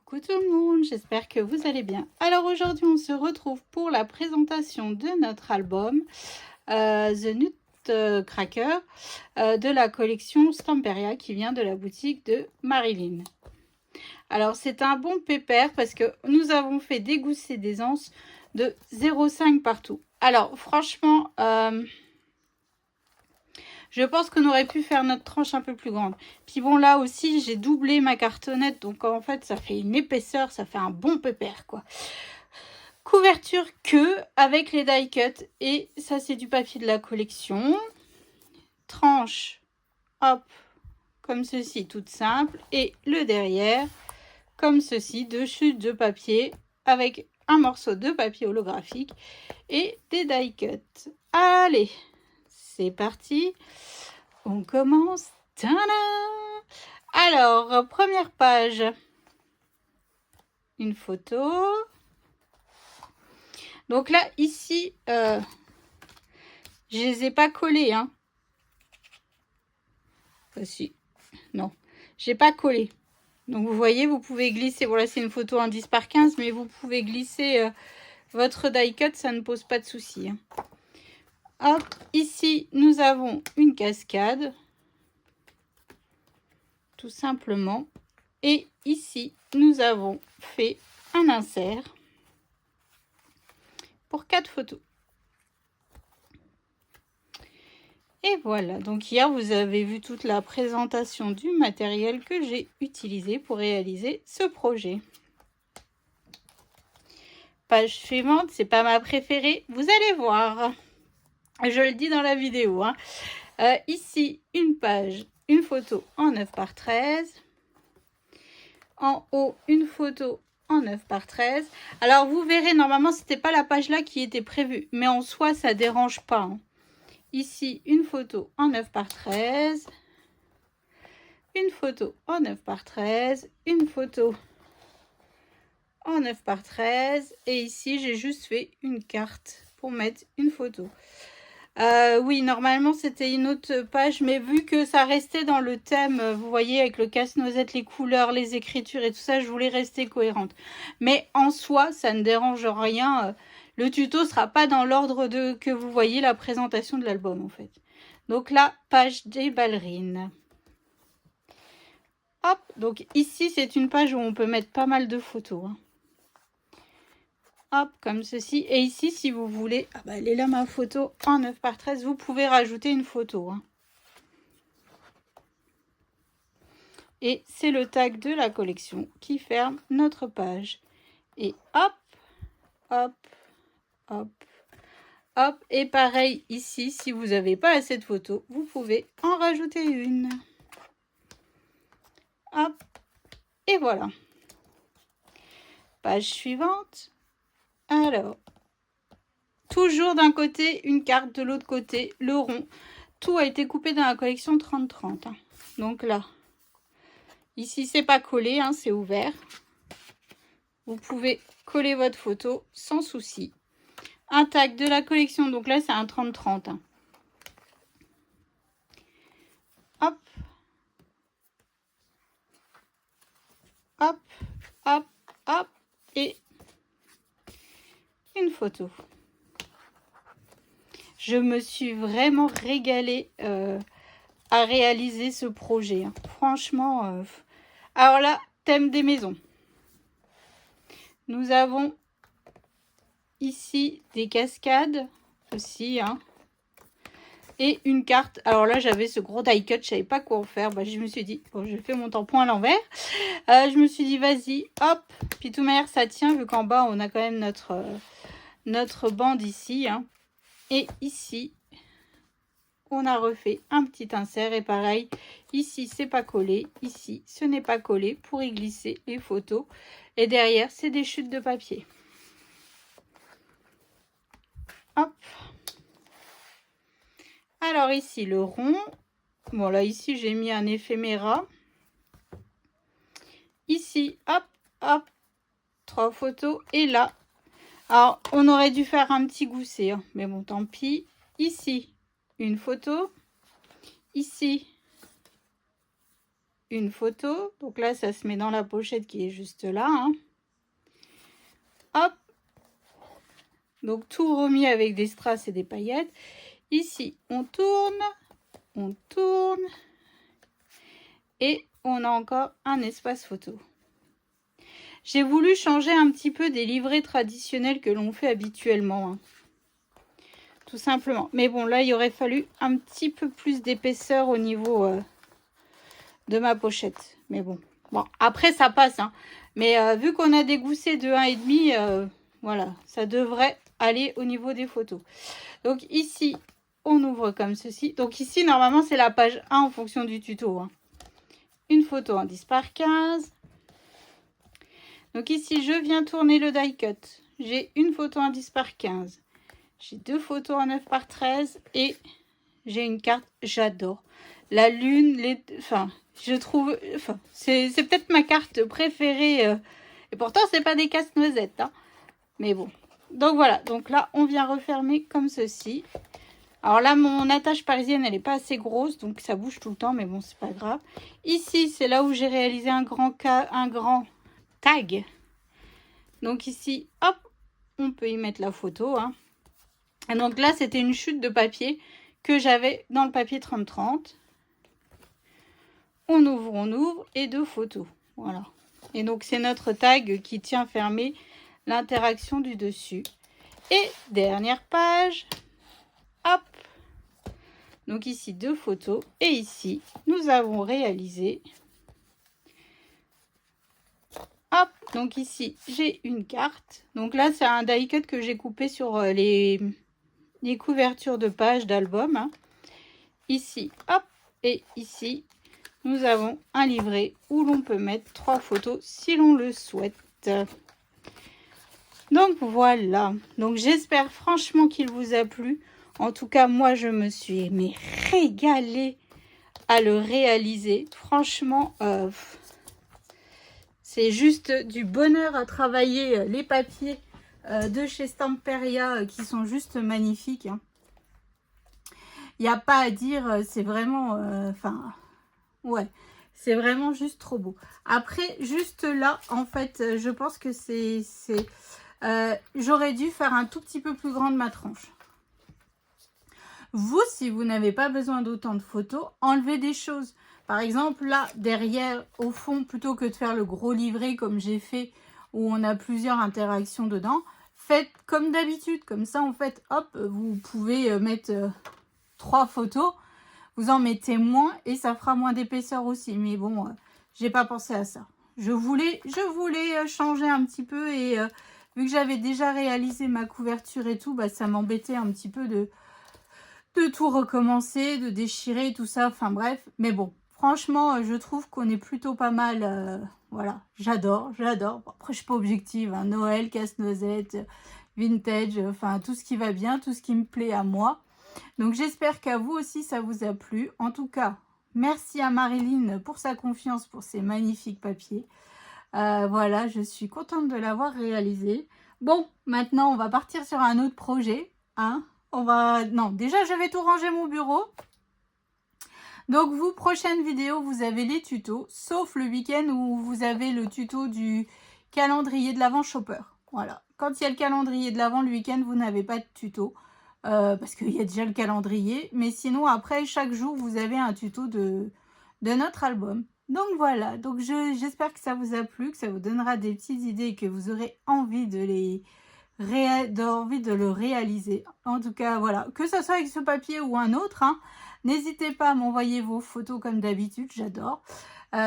Coucou tout le monde, j'espère que vous allez bien. Alors aujourd'hui on se retrouve pour la présentation de notre album The Nutcracker de la collection Stamperia qui vient de la boutique de Marilyn. Alors c'est un bon pépère parce que nous avons fait des gousses et des anses de 0,5 partout. Alors franchement, je pense qu'on aurait pu faire notre tranche un peu plus grande. Puis bon, là aussi, j'ai doublé ma cartonnette. Donc, en fait, ça fait une épaisseur. Ça fait un bon pépère, quoi. Couverture queue avec les die cut. Et ça, c'est du papier de la collection. Tranche, hop, comme ceci, toute simple. Et le derrière, comme ceci, deux chutes de papier avec un morceau de papier holographique et des die cut. Allez, c'est parti. On commence. Tada! Alors, première page. Une photo. Donc là, ici, je les ai pas collés. Hein. Si. Non, j'ai pas collé. Donc vous voyez, vous pouvez glisser. Voilà, c'est une photo en 10 par 15, mais vous pouvez glisser votre die cut, ça ne pose pas de souci. Hein. Hop, ici, nous avons une cascade. Tout simplement. Et ici, nous avons fait un insert pour 4 photos. Et voilà, donc hier, vous avez vu toute la présentation du matériel que j'ai utilisé pour réaliser ce projet. Page suivante, c'est pas ma préférée, vous allez voir. Je le dis dans la vidéo. Hein. Ici, une page, une photo en 9 par 13. En haut, une photo en 9 par 13. Alors, vous verrez, normalement, c'était pas la page là qui était prévue. Mais en soi, ça dérange pas. Hein. Ici, une photo en 9 par 13. Une photo en 9 par 13. Une photo en 9 par 13. Et ici, j'ai juste fait une carte pour mettre une photo. Oui, normalement, c'était une autre page, mais vu que ça restait dans le thème, vous voyez, avec le casse-noisette, les couleurs, les écritures et tout ça, je voulais rester cohérente. Mais en soi, ça ne dérange rien. Le tuto sera pas dans l'ordre de que vous voyez la présentation de l'album, en fait. Donc là, page des ballerines. Hop, donc ici, c'est une page où on peut mettre pas mal de photos. Hein. Hop, comme ceci. Et ici, si vous voulez, ah bah, elle est là ma photo en 9 par 13, vous pouvez rajouter une photo. Hein. Et c'est le tag de la collection qui ferme notre page. Et hop, hop, hop, hop. Et pareil ici, si vous n'avez pas assez de photos, vous pouvez en rajouter une. Hop, et voilà. Page suivante. Alors, toujours d'un côté, une carte, de l'autre côté, le rond. Tout a été coupé dans la collection 30-30. Hein. Donc là, ici, c'est pas collé, hein, c'est ouvert. Vous pouvez coller votre photo sans souci. Un tag de la collection, donc là, c'est un 30-30. Hein. Hop. Hop, hop, hop. Et une photo. Je me suis vraiment régalée à réaliser ce projet. Hein. Franchement, alors là, thème des maisons. Nous avons ici des cascades aussi. Hein. Et une carte. Alors là, j'avais ce gros die cut. Je savais pas quoi en faire. Bah, je me suis dit, bon, je fais mon tampon à l'envers. Je me suis dit, vas-y, hop. Puis tout manière, ça tient vu qu'en bas, on a quand même notre bande ici. Hein. Et ici, on a refait un petit insert. Et pareil, ici, c'est pas collé. Ici, ce n'est pas collé pour y glisser les photos. Et derrière, c'est des chutes de papier. Hop. Alors ici, le rond. Bon, là, ici, j'ai mis un éphéméra. Ici, hop, hop, 3 photos. Et là, alors, on aurait dû faire un petit gousset. Hein, mais bon, tant pis. Ici, une photo. Ici, une photo. Donc là, ça se met dans la pochette qui est juste là. Hein. Hop. Donc tout remis avec des strass et des paillettes. Ici, on tourne. Et on a encore un espace photo. J'ai voulu changer un petit peu des livrets traditionnels que l'on fait habituellement. Hein. Tout simplement. Mais bon, là, il aurait fallu un petit peu plus d'épaisseur au niveau de ma pochette. Mais bon. Bon, après, ça passe. Hein. Mais vu qu'on a des goussets de 1,5, voilà, ça devrait aller au niveau des photos. Donc ici, on ouvre comme ceci. Donc ici, normalement, c'est la page 1 en fonction du tuto. Hein. Une photo en 10 par 15. Donc ici, je viens tourner le die cut. J'ai une photo en 10 par 15. J'ai 2 photos en 9 par 13. Et j'ai une carte. J'adore. La lune, enfin, je trouve... Enfin, c'est peut-être ma carte préférée. Et pourtant, c'est pas des casse-noisettes. Hein. Mais bon. Donc voilà. Donc là, on vient refermer comme ceci. Alors là, mon attache parisienne, elle n'est pas assez grosse. Donc ça bouge tout le temps. Mais bon, c'est pas grave. Ici, c'est là où j'ai réalisé un grand tag. Donc ici, hop, on peut y mettre la photo. Hein. Et donc là, c'était une chute de papier que j'avais dans le papier 30-30. On ouvre et 2 photos. Voilà. Et donc, c'est notre tag qui tient fermé l'interaction du dessus. Et dernière page. Hop. Donc ici, 2 photos. Et ici, nous avons réalisé... Hop, donc ici, j'ai une carte. Donc là, c'est un die cut que j'ai coupé sur les couvertures de pages d'album. Hein. Ici, hop, et ici, nous avons un livret où l'on peut mettre 3 photos si l'on le souhaite. Donc voilà. Donc j'espère franchement qu'il vous a plu. En tout cas, moi, je me suis régalée à le réaliser. Franchement... c'est juste du bonheur à travailler les papiers de chez Stamperia qui sont juste magnifiques. Hein. Il n'y a pas à dire, c'est vraiment... Enfin, ouais, c'est vraiment juste trop beau. Après, juste là, en fait, je pense que j'aurais dû faire un tout petit peu plus grande ma tranche. Vous, si vous n'avez pas besoin d'autant de photos, enlevez des choses. Par exemple, là, derrière, au fond, plutôt que de faire le gros livret comme j'ai fait, où on a plusieurs interactions dedans, faites comme d'habitude. Comme ça, en fait, hop, vous pouvez mettre 3 photos. Vous en mettez moins et ça fera moins d'épaisseur aussi. Mais bon, j'ai pas pensé à ça. Je voulais changer un petit peu et vu que j'avais déjà réalisé ma couverture et tout, bah, ça m'embêtait un petit peu de tout recommencer, de déchirer tout ça, enfin bref. Mais bon, franchement, je trouve qu'on est plutôt pas mal. Voilà, j'adore. Bon, après, je suis pas objective. Hein, Noël, casse-noisette, vintage, enfin tout ce qui va bien, tout ce qui me plaît à moi. Donc j'espère qu'à vous aussi, ça vous a plu. En tout cas, merci à Marilyn pour sa confiance, pour ces magnifiques papiers. Voilà, je suis contente de l'avoir réalisé. Bon, maintenant, on va partir sur un autre projet. Hein. Non, déjà, je vais tout ranger mon bureau. Donc, vous, prochaine vidéo, vous avez les tutos, sauf le week-end où vous avez le tuto du calendrier de l'Avent Shopper. Voilà. Quand il y a le calendrier de l'Avent, le week-end, vous n'avez pas de tuto. Parce qu'il y a déjà le calendrier. Mais sinon, après, chaque jour, vous avez un tuto de notre album. Donc, voilà. Donc, j'espère que ça vous a plu, que ça vous donnera des petites idées et que vous aurez envie de le réaliser. En tout cas, voilà. Que ce soit avec ce papier ou un autre, hein, n'hésitez pas à m'envoyer vos photos comme d'habitude. J'adore.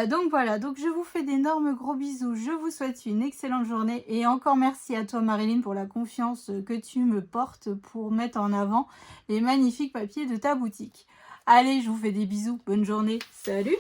Donc, voilà. Donc, je vous fais d'énormes gros bisous. Je vous souhaite une excellente journée. Et encore merci à toi, Marilyn, pour la confiance que tu me portes pour mettre en avant les magnifiques papiers de ta boutique. Allez, je vous fais des bisous. Bonne journée. Salut!